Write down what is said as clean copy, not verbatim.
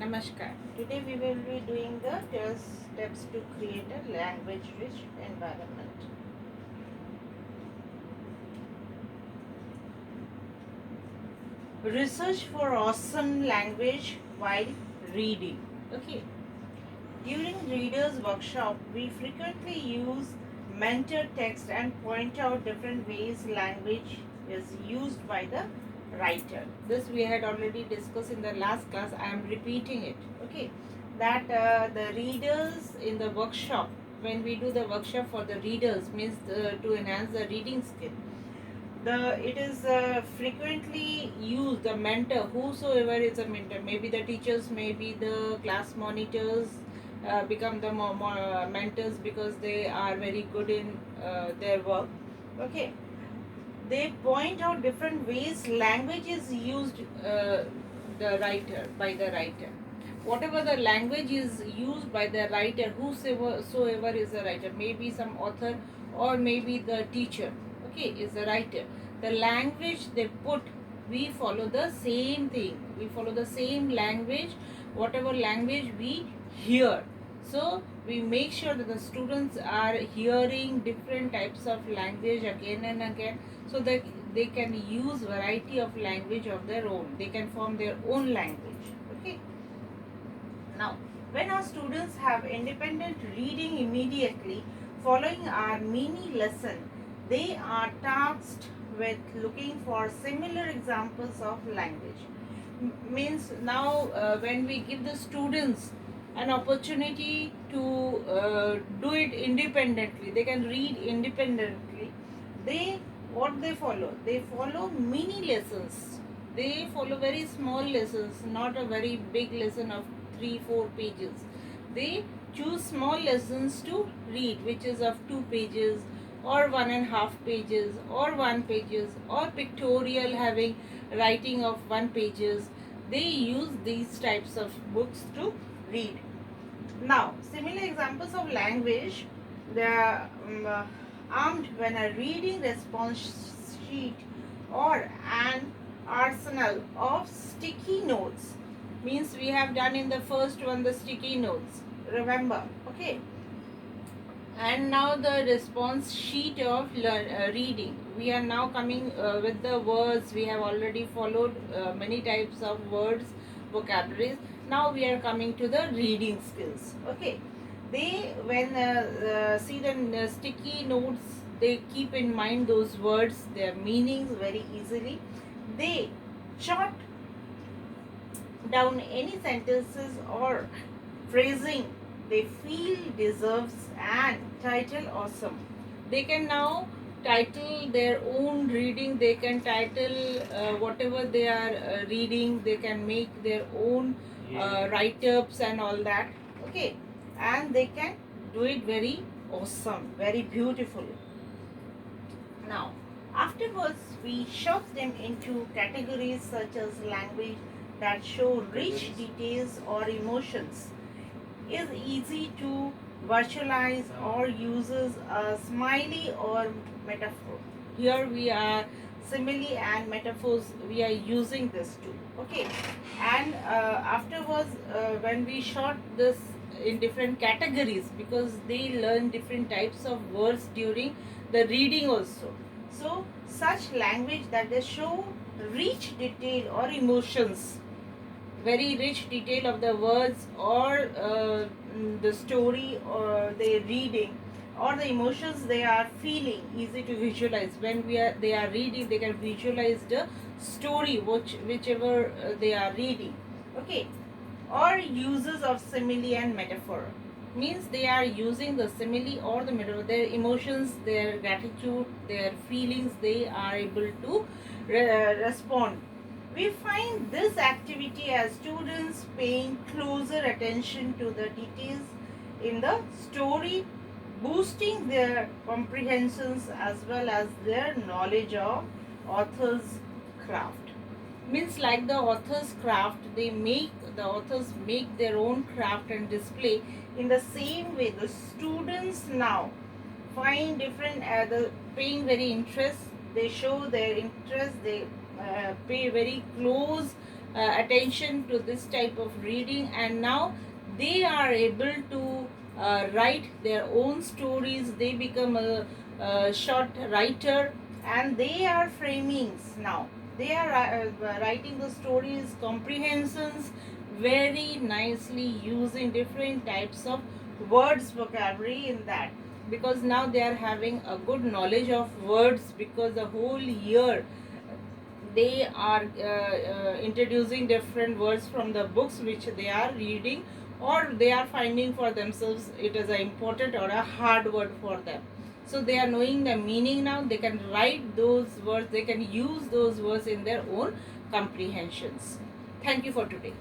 Namaskar. Today we will be doing the 12 steps to create a language rich environment. Research for awesome language while reading. Okay. During readers workshop, we frequently use mentor text and point out different ways language is used by the writer. This we had already discussed in the last class. I am repeating it. Okay, that the readers in the workshop, when we do the workshop for the readers, means to enhance the reading skill, the it is frequently used, the mentor, whosoever is a mentor, maybe the teachers, maybe the class monitors, become the mentors because they are very good in their work. Okay, they point out different ways language is used, the writer by the writer. Whatever the language is used by the writer, whosoever is a writer, maybe some author or maybe the teacher, okay, is a writer. The language they put, we follow the same thing, we follow the same language, whatever language we hear. So we make sure that the students are hearing different types of language again and again, so that they can use variety of language of their own, they can form their own language. Okay, now when our students have independent reading immediately following our mini lesson, they are tasked with looking for similar examples of language. Means now when we give the students an opportunity to do it independently, they can read independently. They, what they follow, they follow mini lessons, they follow very small lessons, not a very big lesson of 3-4 pages. They choose small lessons to read, which is of 2 pages or 1.5 pages or 1 pages, or pictorial having writing of 1 pages. They use these types of books to read. Now similar examples of language, they are armed when a reading response sheet or an arsenal of sticky notes. Means we have done in the first one the sticky notes, remember. Okay, and now the response sheet of reading. We are now coming with the words. We have already followed many types of words, vocabularies. Now we are coming to the reading skills. Okay, they, when see the sticky notes, they keep in mind those words, their meanings very easily. They jot down any sentences or phrasing they feel deserves and title awesome. They can now title their own reading, they can title whatever they are reading, they can make their own write-ups and all that. Okay, and they can do it very awesome, very beautiful. Now afterwards we shove them into categories such as language that show rich details or emotions, is easy to virtualize or uses a smiley or metaphor. Here we are simile and metaphors, we are using this too. Okay, and afterwards when we short this in different categories, because they learn different types of words during the reading also. So such language that they show rich detail or emotions, very rich detail of the words or the story or the reading or the emotions they are feeling, easy to visualize. When they are reading, they can visualize the story whichever they are reading. Okay, or uses of simile and metaphor, means they are using the simile or the metaphor, their emotions, their gratitude, their feelings, they are able to respond. We find this activity as students paying closer attention to the details in the story, boosting their comprehensions as well as their knowledge of author's craft. Means like the author's craft, the authors make their own craft and display. In the same way, the students now find different the paying very interest, they show their interest, they pay very close attention to this type of reading, and now they are able to write their own stories. They become a short writer, and they are framings now. They are writing the stories comprehensions very nicely, using different types of words vocabulary in that, because now they are having a good knowledge of words, because the whole year they are introducing different words from the books which they are reading, or they are finding for themselves it is a important or a hard word for them. So they are knowing the meaning now. They can write those words, they can use those words in their own comprehensions. Thank you for today.